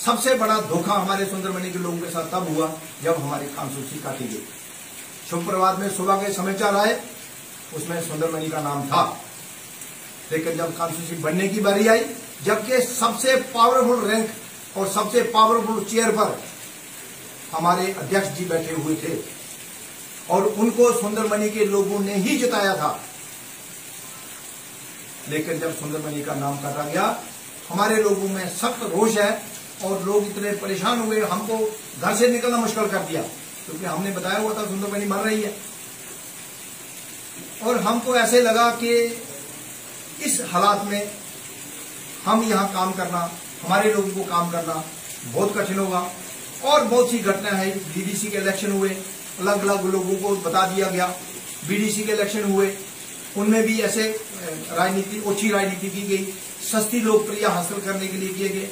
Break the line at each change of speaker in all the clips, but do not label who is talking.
सबसे बड़ा धोखा हमारे सुंदरमणि के लोगों के साथ तब हुआ जब हमारी खानसूची काटी गई। शुभ प्रभात में सुबह के समाचार आए, उसमें सुंदरमणि का नाम था, लेकिन जब खानसूची बनने की बारी आई, जबकि सबसे पावरफुल रैंक और सबसे पावरफुल चेयर पर हमारे अध्यक्ष जी बैठे हुए थे और उनको सुंदरमणि के लोगों ने ही जिताया था, लेकिन जब सुंदरमणि का नाम काटा गया, हमारे लोगों में सख्त रोष है और लोग इतने परेशान हुए, हमको घर से निकलना मुश्किल कर दिया, क्योंकि हमने बताया हुआ था सुंदरमणि मर रही है। और हमको ऐसे लगा कि इस हालात में हम यहाँ काम करना, हमारे लोगों को काम करना बहुत कठिन होगा। और बहुत सी घटना है, बीडीसी के इलेक्शन हुए, अलग अलग लोगों को बता दिया गया, बीडीसी के इलेक्शन हुए, उनमें भी ऐसे राजनीति, ओछी राजनीति की गई, सस्ती लोकप्रियता हासिल करने के लिए किए गए,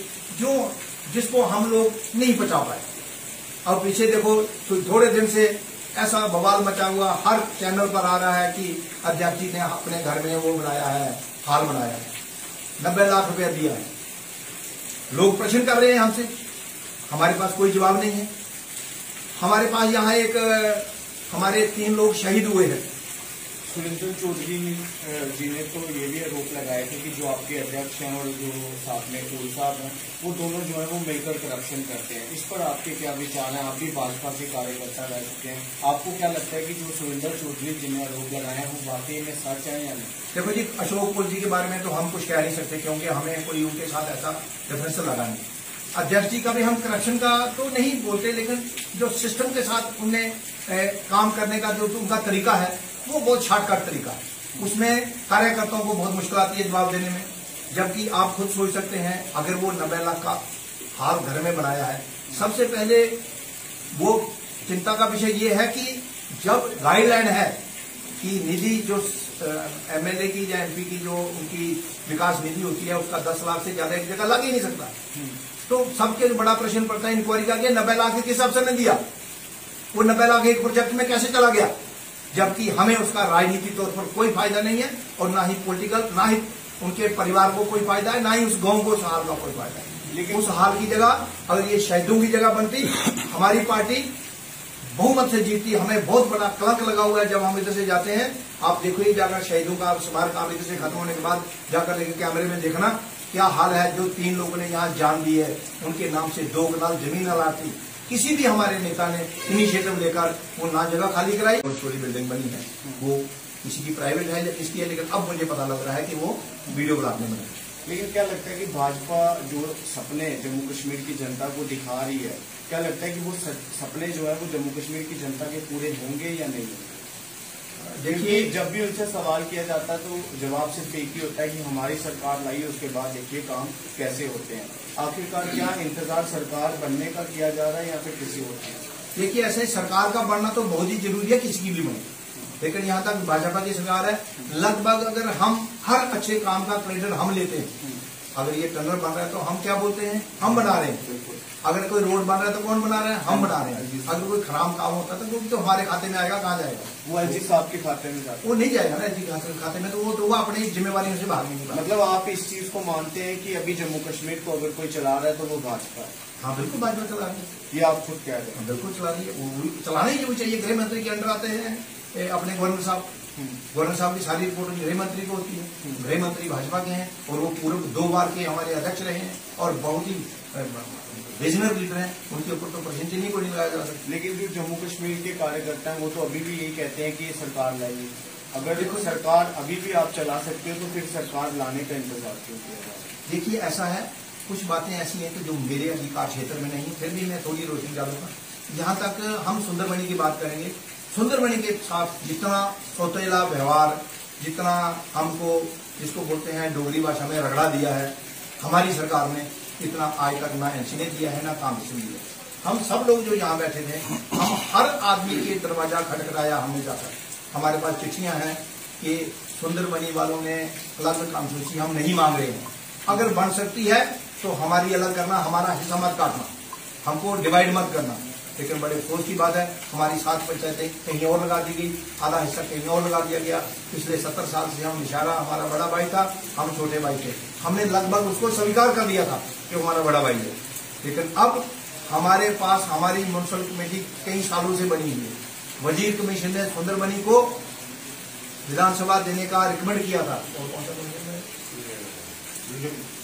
जिसको हम लोग नहीं पचा पाए। अब पीछे देखो, तो थोड़े दिन से ऐसा बवाल मचा हुआ, हर चैनल पर आ रहा है कि अध्यक्ष जी ने अपने घर में वो बनाया है, हाल बनाया है, 90 लाख रुपया दिया है। लोग प्रश्न कर रहे हैं हमसे, हमारे पास कोई जवाब नहीं है। हमारे पास यहाँ हमारे 3 लोग शहीद हुए हैं।
सुरेंद्र चौधरी जी ने तो ये भी आरोप लगाया था कि जो आपके अध्यक्ष हैं और जो साथ में कोल साहब हैं, वो दोनों जो है वो मिलकर करप्शन करते हैं। इस पर आपके क्या विचार हैं? आप भी भाजपा के कार्यकर्ता रह चुके हैं, आपको क्या लगता है कि जो सुरेंद्र चौधरी जी ने आरोप लगाए हैं वो वाकई में सच है या नहीं?
देखो जी, अशोक कोल जी के बारे में तो हम कुछ कह नहीं सकते, क्योंकि हमें कोई उनके साथ ऐसा डिफरेंस लगा नहीं। अध्यक्ष जी का भी हम करप्शन का तो नहीं बोलते, लेकिन जो सिस्टम के साथ उनने काम करने का जो उनका तरीका है वो बहुत शॉर्टकट तरीका है। उसमें कार्यकर्ताओं को बहुत मुश्किल आती है जवाब देने में। जबकि आप खुद सोच सकते हैं, अगर वो 90 लाख का हाल घर में बनाया है, सबसे पहले वो चिंता का विषय ये है कि जब गाइडलाइन है कि निधि जो एमएलए की या एमपी की जो उनकी विकास निधि होती है, उसका 10 लाख से ज्यादा एक जगह लग ही नहीं सकता। तो सबके बड़ा प्रश्न पड़ता है इंक्वायरी का, 90 लाख किस हिसाब से नहीं दिया, वो 90 लाख एक प्रोजेक्ट में कैसे चला गया, जबकि हमें उसका राजनीतिक तौर पर कोई फायदा नहीं है, और ना ही पॉलिटिकल, ना ही उनके परिवार को कोई फायदा है, ना ही उस गांव को उस हाल का कोई फायदा है। लेकिन उस हाल की जगह अगर ये शहीदों की जगह बनती, हमारी पार्टी बहुमत से जीतती। हमें बहुत बड़ा कलंक लगा हुआ है जब हम इधर से जाते हैं। आप देखो ही जाकर शहीदों का स्मारक आप इधर से खत्म होने के बाद जाकर लेकर कैमरे में देखना क्या हाल है। जो 3 लोगों ने यहाँ जान दी है, उनके नाम से 2 कनाल जमीन अलाटी, किसी भी हमारे नेता ने इनिशिएटिव लेकर वो ना जगह खाली कराई और स्टोरी बिल्डिंग बनी है, वो किसी की प्राइवेट है या किसकी है, लेकिन अब मुझे पता लग रहा है कि वो वीडियो बनाने में।
लेकिन क्या लगता है कि भाजपा जो सपने जम्मू कश्मीर की जनता को दिखा रही है, क्या लगता है कि वो सपने जो है वो जम्मू कश्मीर की जनता के पूरे होंगे या नहीं? देखिए, जब भी उनसे सवाल किया जाता है तो जवाब सिर्फ एक ही होता है कि हमारी सरकार लाई, उसके बाद देखिए काम कैसे होते हैं। आखिरकार क्या इंतजार सरकार बनने का किया जा रहा है या फिर किसी और का?
देखिए, ऐसे सरकार का बनना तो बहुत ही जरूरी है, किसी की भी बने, लेकिन यहाँ तक भाजपा की सरकार है, लगभग अगर हम हर अच्छे काम का क्रेडिट हम लेते हैं। अगर ये टनल बन रहा है तो हम क्या बोलते हैं, हम बना रहे हैं। अगर कोई रोड बन रहा है तो कौन बना रहा है, हम बना रहे हैं। अगर कोई खराब काम होता है तो वो भी तो हमारे खाते में आएगा, कहाँ जाएगा?
वो एलजी साहब के खाते में जाएगा,
वो नहीं जाएगा ना एलजी खाते में, तो वो अपनी जिम्मेवारियों से भाग नहीं पाएगा।
मतलब आप इस चीज को मानते हैं कि अभी जम्मू कश्मीर को अगर कोई चला रहा है तो वो भाजपा है?
हाँ बिल्कुल भाजपा चला रही है,
ये आप खुद कह रहे हैं।
बिल्कुल चला रही है, चलाना ही वो चाहिए। गृह मंत्री के अंडर आते हैं अपने गवर्नर साहब, गवर्नर साहब की सारी रिपोर्ट गृह मंत्री को होती है। गृह मंत्री भाजपा के हैं और वो पूर्व 2 बार के हमारे अध्यक्ष रहे हैं और बहुत ही विजनर लीडर हैं, उनके ऊपर तो प्रश्न चिन्ह को नहीं लगाया जा सकता।
लेकिन जो जम्मू कश्मीर के कार्यकर्ता हैं वो तो अभी भी यही कहते हैं कि ये सरकार लाइए। अगर देखो सरकार अभी भी आप चला सकते हो तो फिर सरकार लाने का इंतजार क्यों किया जाए?
देखिए, ऐसा है, कुछ बातें ऐसी हैं कि जो मेरे अधिकार क्षेत्र में नहीं, फिर भी मैं थोड़ी रोशनी डालूंगा। जहां तक हम सुंदरमणि की बात करेंगे, सुंदरमणि के साथ जितना सौतेला व्यवहार, जितना हमको जिसको बोलते हैं डोगरी भाषा में रगड़ा दिया है हमारी सरकार ने, इतना आज तक ना एनसी ने दिया है ना कांग्रेस ने दिया। हम सब लोग जो यहाँ बैठे थे, हम हर आदमी के दरवाजा खटखटाया हमने जाकर। हमारे पास चिट्ठियां हैं कि सुंदरमणि वालों ने अलग कॉन्स्टिट्यूंसी हम नहीं मांग रहे हैं, अगर बन सकती है तो हमारी अलग करना, हमारा हिस्सा मत काटना, हमको डिवाइड मत करना। लेकिन बड़े अफसोस की बात है, हमारी 7 पंचायतें कहीं और लगा दी गई, आधा हिस्सा कहीं और लगा दिया गया। पिछले 70 साल से हम इशारा, हमारा बड़ा भाई था, हम छोटे भाई थे, हमने लगभग उसको स्वीकार कर लिया था कि हमारा बड़ा भाई है, लेकिन अब हमारे पास हमारी म्यूनसिपल कमेटी कई सालों से बनी हुई है। वजीर कमीशन ने सुंदरबनी को विधानसभा देने का रिकमेंड किया था।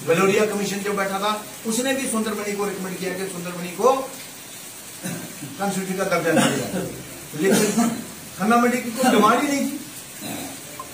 गलोरिया कमीशन जो बैठा था उसने भी सुंदरबनी को रिकमेंड किया कि सुंदरबनी को कंस्टिट्यूशन का दर्जा दिया जाए, लेकिन खन्ना मंडी की कोई डिमांड ही नहीं थी।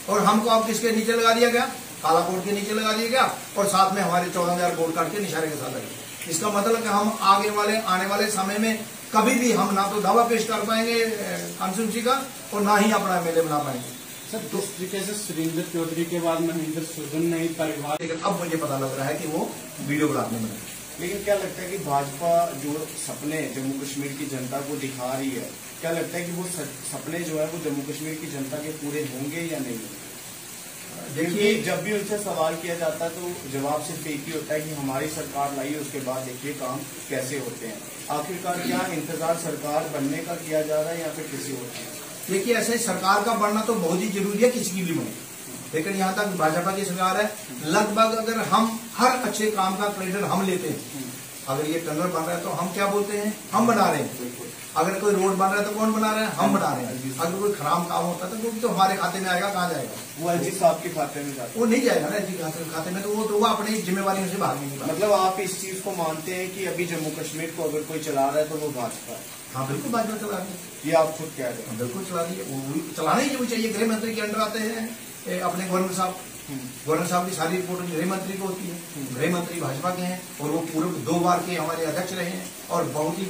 और हमको अब किसके नीचे लगा दिया गया? काला कोर्ट के नीचे लगा दिया गया और साथ में हमारे 14,000 वोट काट के निशारे के साथ लगे। इसका मतलब कि हम आने वाले समय में कभी भी हम ना तो दावा पेश कर पाएंगे कॉन्स्टिट्यूंसी का और ना ही अपना एमएलए बना पाएंगे।
सर, जिस तरीके से सुरेंद्र चौधरी के बाद महेंद्र सुजन ने परिवार,
लेकिन अब मुझे पता लग रहा है कि वो वीडियो बनाने में।
लेकिन क्या लगता है कि भाजपा जो सपने जम्मू कश्मीर की जनता को दिखा रही है, क्या लगता है कि वो सपने जो है वो जम्मू कश्मीर की जनता के पूरे होंगे या नहीं होंगे? देखिए, जब भी उनसे सवाल किया जाता है तो जवाब सिर्फ एक ही होता है कि हमारी सरकार लाई, उसके बाद देखिए काम कैसे होते हैं। आखिरकार क्या इंतजार सरकार बनने का किया जा रहा है या फिर किसी और का?
देखिए, ऐसे सरकार का बनना तो बहुत ही जरूरी है, किसी की भी बने, लेकिन यहाँ तक भाजपा की सरकार है, लगभग अगर हम हर अच्छे काम का क्रेडिट हम लेते हैं। अगर ये टनल बन रहा है तो हम क्या बोलते हैं? हम बना रहे हैं। अगर कोई रोड बन रहा है तो कौन बना रहा है? हम बना रहे हैं। अगर कोई खराब काम होता है तो वो तो हमारे खाते में आएगा, कहाँ जाएगा?
वो एलजी साहब के खाते में जाता,
वो नहीं जाएगा ना एलजी खाते में, तो वो अपनी जिम्मेवारियों से भाग नहीं पाएगा।
मतलब आप इस चीज को मानते हैं कि अभी जम्मू कश्मीर को अगर कोई चला रहा है तो वो भाजपा है?
हाँ, बिल्कुल भाजपा चला रही है।
ये आप खुद कह रहे हैं?
बिल्कुल चला रही है, वो चलाना ही वो चाहिए। गृह मंत्री के अंडर आते हैं अपने गवर्नर साहब। गवर्नर साहब की सारी रिपोर्ट गृह मंत्री को होती है। गृह मंत्री भाजपा के हैं और वो पूर्व 2 बार के हमारे अध्यक्ष रहे हैं और बहुत ही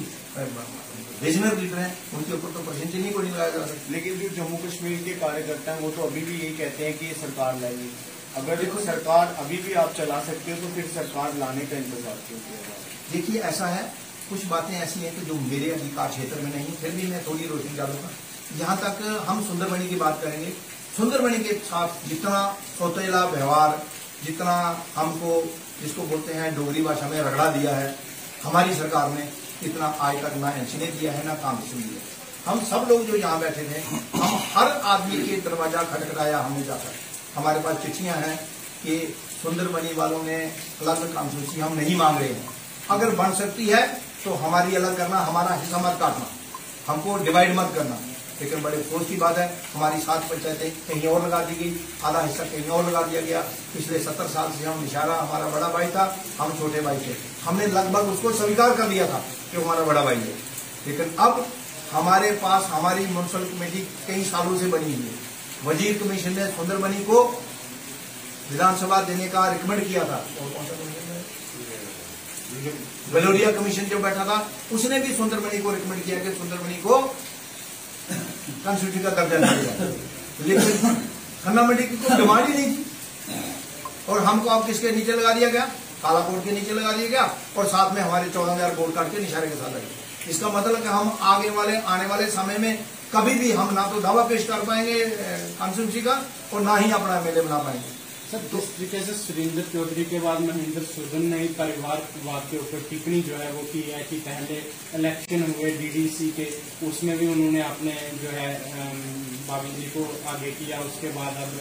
रीजनल लीडर हैं, उनके ऊपर तो प्रश्न चिन्ह को नहीं लगाया जा सकता।
लेकिन जो जम्मू कश्मीर के कार्यकर्ता हैं वो तो अभी भी यही कहते हैं कि ये सरकार लाएगी। अगर देखो सरकार अभी भी आप चला सकते हो तो फिर सरकार लाने का इंतजार क्यों किया?
देखिए, ऐसा है, कुछ बातें ऐसी हैं कि जो मेरे अधिकार क्षेत्र में नहीं, फिर भी मैं थोड़ी रोशनी डालूंगा। यहाँ तक हम सुंदरबनी की बात करेंगे, सुंदरबनी के साथ जितना सौतेला व्यवहार, जितना हमको जिसको बोलते हैं डोगरी भाषा में रगड़ा दिया है हमारी सरकार ने, इतना आज तक ना एनसी ने दिया है ना काम किसी ने दिया। हम सब लोग जो यहाँ बैठे थे, हम हर आदमी के दरवाजा खटखटाया हमने जाकर। हमारे पास चिट्ठियां हैं कि सुंदरबनी वालों ने अलग कॉन्स्टिट्यूंसी हम नहीं मांग रहे हैं, अगर बन सकती है तो हमारी अलग करना, हमारा हिस्सा मत काटना, हमको डिवाइड मत करना। लेकिन बड़े अफसोस की बात है, हमारी 7 पंचायतें कहीं और लगा दी गई, आधा हिस्सा कहीं और लगा दिया गया। पिछले 70 साल से हम निशारा हमारा बड़ा भाई था, हम छोटे भाई थे, हमने लगभग उसको स्वीकार कर दिया था कि हमारा बड़ा भाई है। लेकिन अब हमारे पास हमारी म्यूनसिपल कमेटी कई सालों से बनी हुई है। वजीर कमीशन ने सुंदरबनी को विधानसभा देने का रिकमेंड किया था। गलोरिया कमीशन जो बैठा था उसने भी सुंदरबनी को रिकमेंड किया कि सुंदरबनी को कंस्टिट्यूशन का दर्जा दिया जाए, लेकिन खन्ना मंडी की कोई डिमांड ही नहीं थी। और हमको अब किसके नीचे लगा दिया गया? काला कोर्ट के नीचे लगा दिया गया और साथ में हमारे 14,000 वोट काट के निशारे के साथ लगे। इसका मतलब कि हम आने वाले समय में कभी भी हम ना तो दावा पेश कर पाएंगे कॉन्स्टिट्यूंसी का और ना ही अपना एमएलए बना पाएंगे।
सर, जिस तरीके से सुरेंद्र चौधरी के बाद महेंद्र सुजन ने परिवारवाद के ऊपर टिप्पणी जो है वो की है कि पहले इलेक्शन हुए डीडीसी के, उसमें भी उन्होंने अपने जो है भाभी जी को आगे किया, उसके बाद अब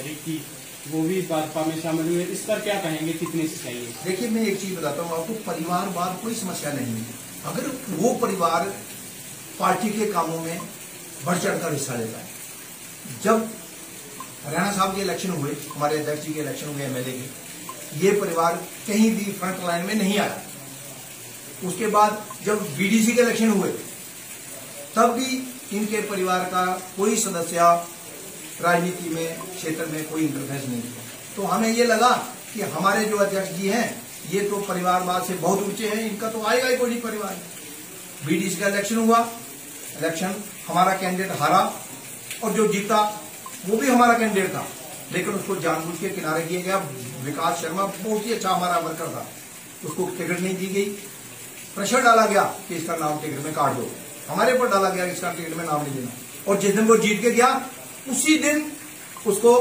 रिकी वो भी भाजपा में शामिल हुए। इस पर क्या कहेंगे, कितनी सच्चाई है?
देखिए, मैं एक चीज बताता हूँ आपको, परिवारवाद कोई समस्या नहीं है अगर वो परिवार पार्टी के कामों में बढ़ चढ़कर हिस्सा लेता है। जब हरियाणा साहब के इलेक्शन हुए, हमारे अध्यक्ष जी के इलेक्शन हुए एमएलए के, ये परिवार कहीं भी फ्रंट लाइन में नहीं आया। उसके बाद जब बीडीसी के इलेक्शन हुए तब भी इनके परिवार का कोई सदस्य राजनीति में क्षेत्र में कोई इंटरफेरेंस नहीं किया। तो हमें ये लगा कि हमारे जो अध्यक्ष जी हैं ये तो परिवारवाद से बहुत ऊंचे हैं, इनका तो आएगा ही कोई परिवार। बीडीसी का इलेक्शन हुआ, इलेक्शन हमारा कैंडिडेट हारा और जो जीता वो भी हमारा कैंडिडेट था, लेकिन उसको जानबूझ के किनारे किया गया। विकास शर्मा बहुत ही अच्छा हमारा वर्कर था, उसको टिकट नहीं दी गई, प्रेशर डाला गया कि इसका नाम टिकट में काट दो, हमारे ऊपर डाला गया कि इसका टिकट में नाम नहीं देना। और जिस दिन वो जीत के गया उसी दिन उसको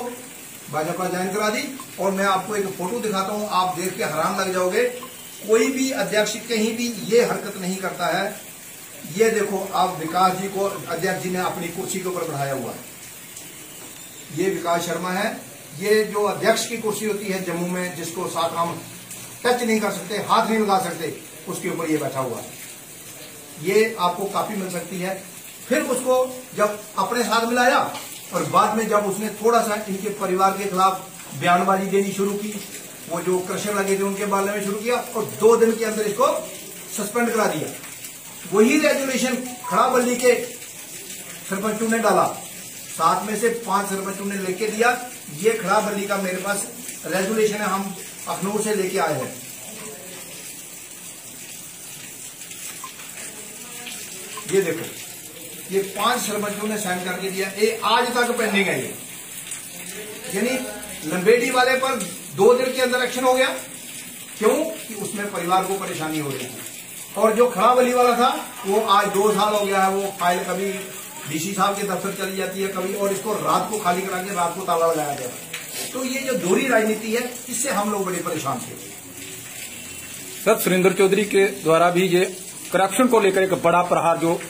भाजपा ज्वाइन करा दी। और मैं आपको एक फोटो दिखाता हूं, आप देख के हैरान लग जाओगे, कोई भी अध्यक्ष कहीं भी ये हरकत नहीं करता है। ये देखो आप, विकास जी को अध्यक्ष जी ने अपनी कुर्सी के ऊपर बढ़ाया हुआ है, ये विकास शर्मा है। ये जो अध्यक्ष की कुर्सी होती है जम्मू में, जिसको साथ हम टच नहीं कर सकते, हाथ नहीं लगा सकते, उसके ऊपर ये बैठा हुआ है। ये आपको कापी मिल सकती है। फिर उसको जब अपने साथ मिलाया और बाद में जब उसने थोड़ा सा इनके परिवार के खिलाफ बयानबाजी देनी शुरू की, वो जो क्रशर लगे थे उनके बारे में शुरू किया और 2 दिन के अंदर इसको सस्पेंड करा दिया। वही रेजुलेशन खड़ाबल्ली के सरपंचों ने डाला, 7 में से 5 सरपंचों ने लेके दिया। ये खड़ाबल्ली का मेरे पास रेजुलेशन है, हम अखनूर से लेके आए हैं। ये देखो, ये 5 सरपंचों ने साइन करके दिया, ये आज तक पेंडिंग है। ये यानी लंबेडी वाले पर 2 दिन के अंदर एक्शन हो गया। क्यों? कि उसमें परिवार को परेशानी हो रही थी। और जो खड़ाबली वाला था वो आज 2 साल हो गया है, वो फाइल कभी डीसी साहब के दफ्तर चली जाती है कभी, और इसको रात को खाली करा के रात को ताला लगाया गया। तो ये जो दोहरी राजनीति है, इससे हम लोग बड़े परेशान थे।
सर, सुरेंद्र चौधरी के द्वारा भी ये करप्शन को लेकर एक बड़ा प्रहार जो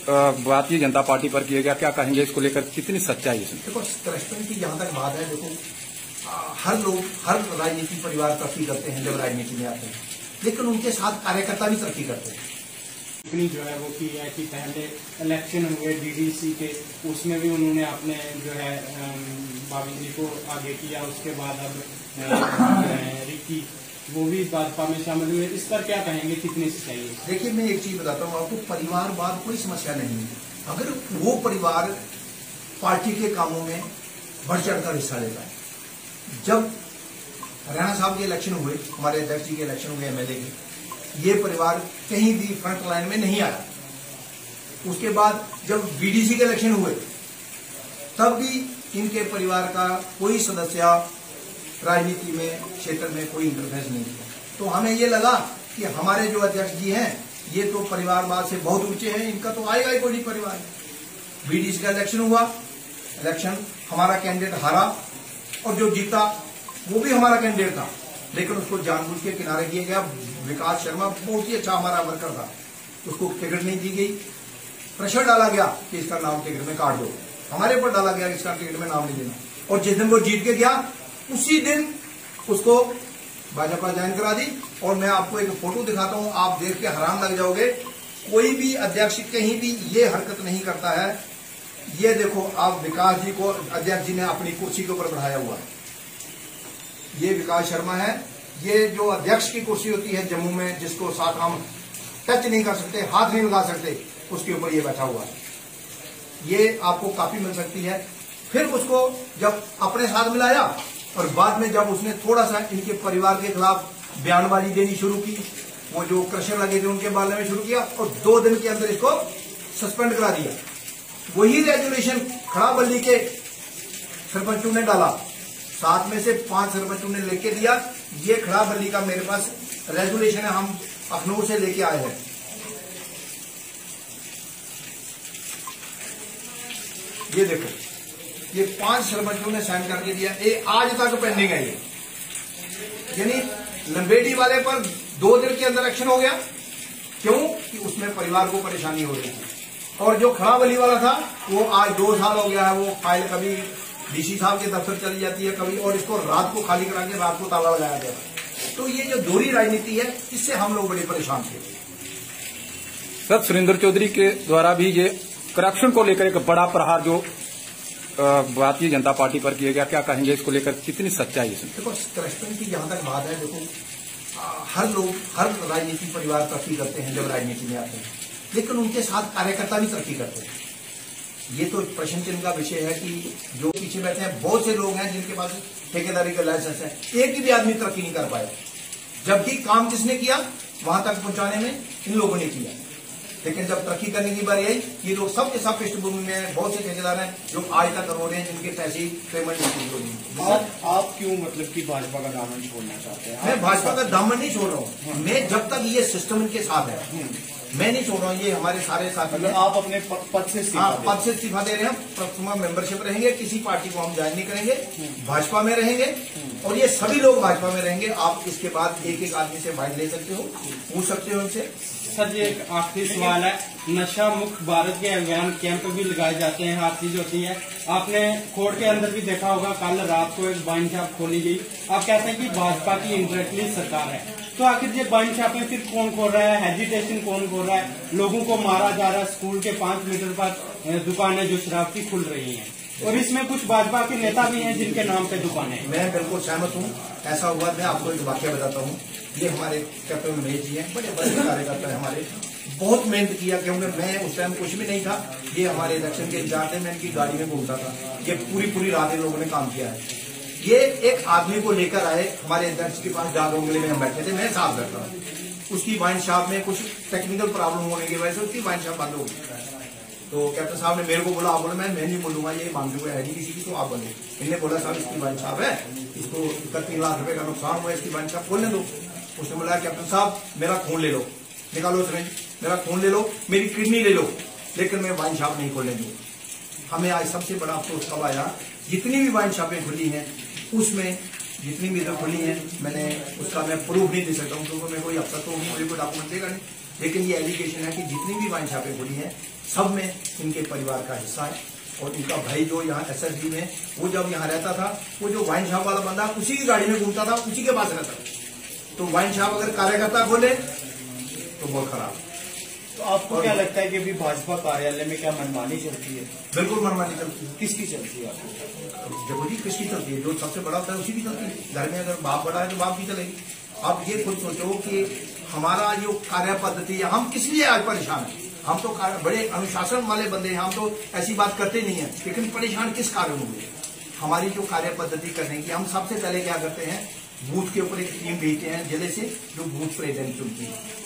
भारतीय जनता पार्टी पर किया गया, क्या कहेंगे इसको लेकर, कितनी सच्चाई है?
देखो, करप्शन की जहां तक बात है, देखो हर लोग, हर राजनीतिक परिवार तरक्की करते हैं जब राजनीति में आते हैं, लेकिन उनके साथ कार्यकर्ता भी तरक्की करते हैं।
इतनी जो है वो की है कि पहले इलेक्शन हुए डीडीसी के, उसमें भी उन्होंने अपने जो है बाबी जी को आगे किया। उसके बाद अब रिक्की वो भी भाजपा में शामिल हुए। इस पर क्या कहेंगे, कितनी सच्चाई है?
देखिए, मैं एक चीज बताता हूँ आपको, परिवारवाद कोई समस्या नहीं है अगर वो परिवार पार्टी के कामों में बढ़ चढ़कर हिस्सा लेता है। जब हरियाणा साहब के इलेक्शन हुए, हमारे अध्यक्ष जी के इलेक्शन हुए एमएलए के, ये परिवार कहीं भी फ्रंट लाइन में नहीं आया। उसके बाद जब बीडीसी के इलेक्शन हुए, तब भी इनके परिवार का कोई सदस्य राजनीति में, क्षेत्र में कोई इंटरफेरेंस नहीं किया। तो हमें ये लगा कि हमारे जो अध्यक्ष जी हैं, ये तो परिवारवाद से बहुत ऊंचे हैं, इनका तो आएगा ही कोई परिवार। बीडीसी का इलेक्शन हुआ, इलेक्शन हमारा कैंडिडेट हारा और जो जीता वो भी हमारा कैंडिडेट था, लेकिन उसको जानबूझ के किनारे किया गया। विकास शर्मा बहुत ही अच्छा हमारा वर्कर था, उसको टिकट नहीं दी गई। प्रेशर डाला गया कि इसका नाम टिकट में काट दो, हमारे ऊपर डाला गया कि इसका टिकट में नाम नहीं देना। और जिस दिन वो जीत के गया, उसी दिन उसको भाजपा ज्वाइन करा दी। और मैं आपको एक फोटो दिखाता हूं, आप देख के हैरान लग जाओगे। कोई भी अध्यक्ष कहीं भी ये हरकत नहीं करता है। ये देखो, आप विकास जी को अध्यक्ष जी ने अपनी कुर्सी के ऊपर बढ़ाया हुआ है। ये विकास शर्मा है। ये जो अध्यक्ष की कुर्सी होती है जम्मू में, जिसको साथ हम टच नहीं कर सकते, हाथ नहीं लगा सकते, उसके ऊपर ये बैठा हुआ है। ये आपको कापी मिल सकती है। फिर उसको जब अपने साथ मिलाया और बाद में जब उसने थोड़ा सा इनके परिवार के खिलाफ बयानबाजी देनी शुरू की, वो जो क्रशर लगे थे उनके बारे में शुरू किया और 2 दिन के अंदर इसको सस्पेंड करा दिया। वही रेजुलेशन खड़ाबल्ली के सरपंचों ने डाला, 7 में से 5 सरपंचों ने लेके दिया। ये खड़ाबल्ली का मेरे पास रेजुलेशन है, हम अखनूर से लेके आए हैं। ये देखो, ये 5 सरपंचों ने साइन करके दिया, ये आज तक पेंडिंग है। ये यानी लंबेडी वाले पर 2 दिन के अंदर एक्शन हो गया। क्यों? कि उसमें परिवार को परेशानी हो रही थी। और जो खड़ाबली वाला था वो आज 2 साल हो गया है, वो फाइल कभी डीसी साहब के दफ्तर चली जाती है कभी, और इसको रात को खाली करा के रात को ताला लगाया गया। तो ये जो दोहरी राजनीति है, इससे हम लोग बड़े परेशान थे।
सर, सुरेंद्र चौधरी के द्वारा भी ये करप्शन को लेकर एक बड़ा प्रहार जो भारतीय जनता पार्टी पर किया गया, क्या कहेंगे इसको लेकर, कितनी सच्चाई है?
देखो, करप्शन की जहां तक बात है, देखो हर लोग, हर राजनीतिक परिवार तरक्की करते हैं जब राजनीति में आते हैं, लेकिन उनके साथ कार्यकर्ता भी तरक्की करते हैं। ये तो प्रश्न चिन्ह का विषय है कि जो पीछे बैठे हैं, बहुत से लोग हैं जिनके पास ठेकेदारी का लाइसेंस है, एक भी आदमी तरक्की नहीं कर पाया। जबकि काम किसने किया, वहां तक पहुंचाने में इन लोगों ने किया। लेकिन जब तरक्की करने की बारी आई, ये लोग सबके सब पृष्ठभूमि में बहुत से ठेकेदार हैं जो आज तक रो रहे हैं, जिनके पैसे पेमेंट नहीं हो रही।
आप क्यों मतलब कि भाजपा का दामन छोड़ना चाहते हैं?
मैं भाजपा का दामन नहीं छोड़ रहा हूँ। मैं जब तक ये सिस्टम इनके साथ है, मैं नहीं छोड़ रहा हूँ, ये हमारे सारे साथी हैं।
आप अपने पद से
पद से इस्तीफा दे रहे हैं। प्रथमा मेंबरशिप रहेंगे, किसी पार्टी को हम ज्वाइन नहीं करेंगे, भाजपा में रहेंगे और ये सभी लोग भाजपा में रहेंगे। आप इसके बाद एक एक आदमी से बाइट ले सकते हो, पूछ सकते हो उनसे।
सर जी एक आखिरी सवाल है, नशा मुक्त भारत के अभियान कैंप भी लगाए जाते हैं, हर चीज होती है। आपने कोर्ट के अंदर भी देखा होगा, कल रात को एक वाइन शॉप खोली गई। आप कहते हैं कि भाजपा की इंडायरेक्टली सरकार है, तो आखिर ये वाइन शॉपें फिर कौन खोल रहा है, हेजिटेशन कौन खोल रहा है? लोगों को मारा जा रहा है, स्कूल के 5 मीटर पर दुकानें जो शराब की खुल रही हैं, और इसमें कुछ भाजपा के नेता भी हैं जिनके नाम पे दुकानें हैं।
मैं बिल्कुल सहमत हूँ, ऐसा हुआ। मैं आपको एक वाक्य बताता हूँ। ये हमारे कैप्टन महेश जी हैं, बड़े बड़े कार्यकर्ता है हमारे, बहुत मेहनत किया, क्योंकि मैं उस टाइम कुछ भी नहीं था। ये हमारे इलेक्शन के इंचार्ज थे, मैं इनकी गाड़ी में घूमता था। ये पूरी रात इन लोगों ने काम किया है। ये एक आदमी को लेकर आए हमारे अध्यक्ष के पास, डाक बंगले में हम बैठे थे, मैं साफ करता हूँ। उसकी वाइन शॉप में कुछ टेक्निकल प्रॉब्लम होने की वजह से उसकी वाइन शॉप बंद हो गई। तो कैप्टन साहब ने मेरे को बोला, आप बोले मैं नहीं बोलूंगा, ये मांगते हुए है नहीं किसी की, तो आप बोले। इन्हें बोला साहब इसकी वाइन शॉप है, इसको 3 लाख रुपए का नुकसान हुआ, इसकी वाइन शॉप खोलने दो। उसने बोला कैप्टन साहब मेरा खून ले लो, निकालो सिरिंज, मेरा खून ले लो, मेरी किडनी ले लो, लेकिन मैं वाइन शॉप नहीं खोलने दूंगा। हमें आज सबसे बड़ा अफसोस कब आया, जितनी भी वाइन शॉपें खुली हैं उसमें जितनी भी इधर खुली हैं, मैंने उसका मैं प्रूफ नहीं दे सकता हूँ, क्योंकि मैं कोई अफसर तो हूँ, मुझे कोई डॉक्यूमेंट देगा नहीं। लेकिन ये एलिगेशन है कि जितनी भी वाइन शॉपें खुली हैं सब में इनके परिवार का हिस्सा है। और इनका भाई जो यहाँ SSD में, वो जब यहाँ रहता था, वो जो वाइन शॉप वाला बंदा उसी की गाड़ी में घूमता था, उसी के पास रहता था। तो वाइन शॉप अगर कार्यकर्ता खोले तो बहुत खराब।
तो आपको क्या लगता है कि अभी भाजपा कार्यालय में क्या मनमानी चलती है?
बिल्कुल मनमानी चलती है।
किसकी चलती है आपको?
देखो जी, किसकी चलती है? जो सबसे बड़ा होता है उसी की चलती है। घर में अगर बाप बड़ा है तो बाप की चलेगी। आप ये खुद सोचो कि हमारा जो कार्य पद्धति है, हम किस लिए आज परेशान हैं? हम तो बड़े अनुशासन वाले बंदे हैं, हम तो ऐसी बात करते नहीं है, लेकिन परेशान किस कारण होंगे? हमारी जो कार्य पद्धति करने की, हम सबसे पहले क्या करते हैं, बूथ के ऊपर एक टीम भेजते हैं जिले से, जो बूथ प्रेसिडेंट चुनती है।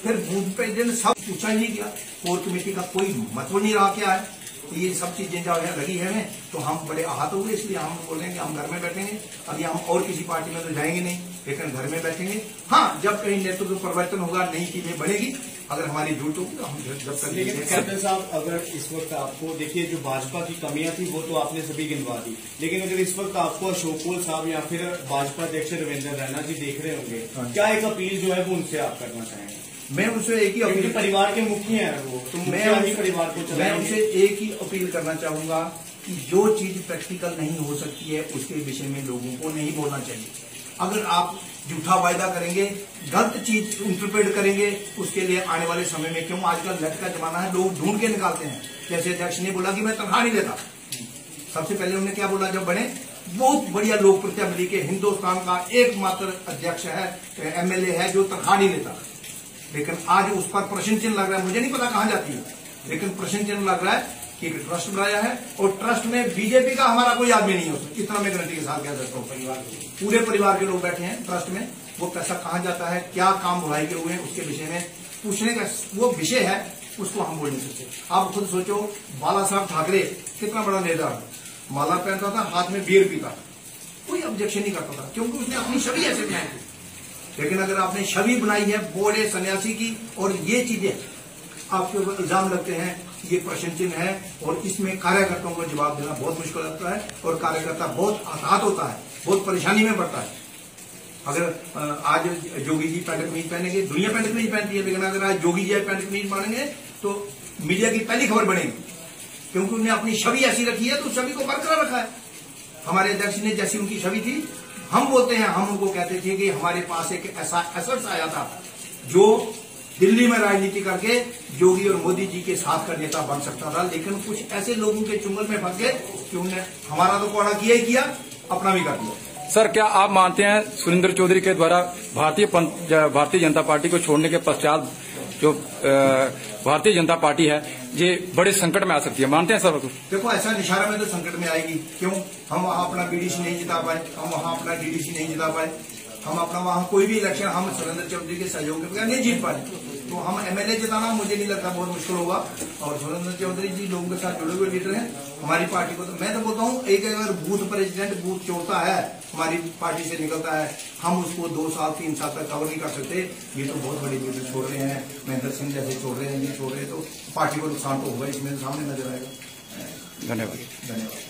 फिर बूथ प्रेसिडेंट सब पूछा ही नहीं किया, कोर कमेटी का कोई मतलब नहीं रहा क्या है। तो ये सब चीजें जो है लगी है, तो हम बड़े आहत हो गए। इसलिए हम बोल रहे हैं कि हम घर में बैठेंगे, अभी हम और किसी पार्टी में तो जाएंगे नहीं, लेकिन घर में बैठेंगे। हाँ, जब कहीं नेतृत्व परिवर्तन होगा, नई चीजें बढ़ेगी, अगर हमारी झूठ होगी तो हम जब तक।
लेकिन कैप्टन साहब, अगर इस वक्त आपको देखिए, जो भाजपा की कमियां थी वो तो आपने सभी गिनवा दी, लेकिन अगर इस वक्त आपको अशोक पोल साहब या फिर भाजपा अध्यक्ष रविंद्र रैना जी देख रहे होंगे, क्या एक अपील जो है वो उनसे आप करना चाहेंगे?
मैं उनसे एक ही अपील,
परिवार के मुखिया हैं वो, तो मैं परिवार को
मैं उनसे एक ही अपील करना चाहूंगा कि जो चीज प्रैक्टिकल नहीं हो सकती है उसके विषय में लोगों को नहीं बोलना चाहिए। अगर आप झूठा वायदा करेंगे, गलत चीज इंटरप्रेट करेंगे, उसके लिए आने वाले समय में, क्यों आजकल नेट का जमाना है, लोग ढूंढ के निकालते हैं। जैसे अध्यक्ष ने बोला कि मैं तनख्वाह नहीं लेता, सबसे पहले उन्होंने क्या बोला जब बने, बहुत बढ़िया लोक प्रतिनिधि के हिंदुस्तान का एकमात्र अध्यक्ष है, MLA है जो तनख्वाह नहीं लेता। लेकिन आज उस पर प्रश्न चिन्ह लग रहा है, मुझे नहीं पता कहां जाती है, लेकिन प्रश्न चिन्ह लग रहा है कि एक ट्रस्ट बनाया है और ट्रस्ट में बीजेपी का हमारा कोई आदमी नहीं हो सकता। इतना मैं गारंटी के साथ कह सकता हूँ। पूरे परिवार के लोग बैठे हैं ट्रस्ट में, वो पैसा कहां जाता है, क्या काम भलाई के हुए हैं, उसके विषय में पूछने का वो विषय है, उसको हम बोल नहीं सकते। आप खुद सोचो, बाला साहब ठाकरे कितना बड़ा नेता है, माला पहनता था, हाथ में बियर पीता, कोई ऑब्जेक्शन नहीं करता था, क्योंकि उसने अपनी छवि ऐसे बनाई थी। लेकिन अगर आपने छवि बनाई है बोड़े सन्यासी की, और ये चीजें आपके ऊपर इल्जाम लगते हैं, ये प्रश्न चिन्ह है, और इसमें कार्यकर्ताओं को जवाब देना बहुत मुश्किल लगता है, और कार्यकर्ता बहुत आहत होता है, बहुत परेशानी में पड़ता है। अगर आज जोगी जी पैंट कमीज पहनेंगे, दुनिया पैंट कमीज पहनती है, लेकिन अगर आज जोगी जी पैंट कमीज पहनेंगे तो मीडिया की पहली खबर बनेगी, क्योंकि उन्हें अपनी छवि ऐसी रखी है, तो छवि को बरकरार रखा है। हमारे अध्यक्ष ने जैसी उनकी छवि थी, हम बोलते हैं, हम उनको कहते थे कि हमारे पास एक ऐसा एसेट्स आया था जो दिल्ली में राजनीति करके योगी और मोदी जी के साथ का नेता बन सकता था, लेकिन कुछ ऐसे लोगों के चुंगल में फंस गए कि उन्होंने हमारा तो कोड़ा किया ही किया, अपना भी कर दिया।
सर, क्या आप मानते हैं सुरेंद्र चौधरी के द्वारा भारतीय जनता पार्टी को छोड़ने के पश्चात जो भारतीय जनता पार्टी है ये बड़े संकट में आ सकती है, मानते हैं सर?
देखो, ऐसा निशारा में तो संकट में आएगी। क्यों? हम वहां अपना BDC नहीं जिता पाए, हम वहां अपना DDC नहीं जिता पाए, हम अपना वहां कोई भी इलेक्शन हम सुरेंद्र चौधरी के सहयोग के बगैर नहीं जीत पाए। तो हम एमएलए जिताना मुझे नहीं लगता बहुत मुश्किल होगा। और सुरेंद्र चौधरी जी लोगों के साथ जुड़े हुए लीडर हैं हमारी पार्टी को। तो मैं तो बोलता हूँ एक अगर बूथ प्रेसिडेंट बूथ छोड़ता है हमारी पार्टी से निकलता है, हम उसको 2 साल 3 साल तक कवर नहीं कर सकते। ये तो बहुत बड़ी लीडर छोड़ रहे हैं, महेंद्र सिंह जैसे छोड़ रहे हैं, ये छोड़ रहे हैं, तो पार्टी को नुकसान तो होगा, इसमें सामने नजर आएगा।
धन्यवाद।
धन्यवाद।